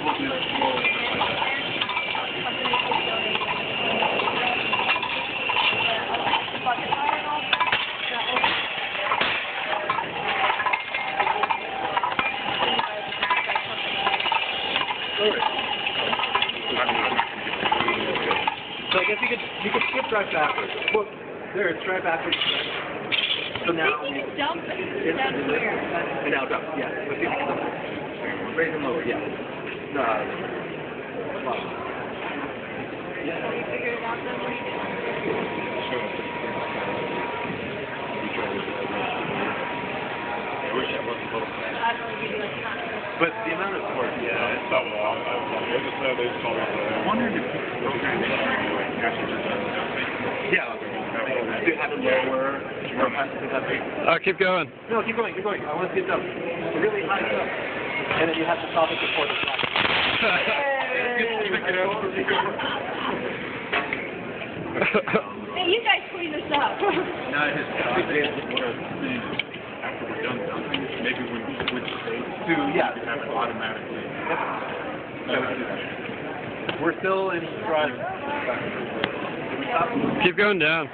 So I guess you could skip right backwards. Look, there, it's right backwards. So now you can dump it down here. And now dump, yeah. Let's see if we can dump it. Raise and lower, yeah. Wow. Yeah. So you figured it out then? What do you do? I wish I wasn't a little fast. I don't give you like half. But the amount of torque, yeah, it's not long. I wondered if the program actually just does that. yeah. Do you have it lower? Keep going. No, keep going, keep going. I want to see it jump. Really high jump. And then you have to stop it before the flag. Hey, you guys clean this up. Now, his after we're done dumping, maybe when we switch states to, yeah, we have it automatically. We're still in drive. Keep going down.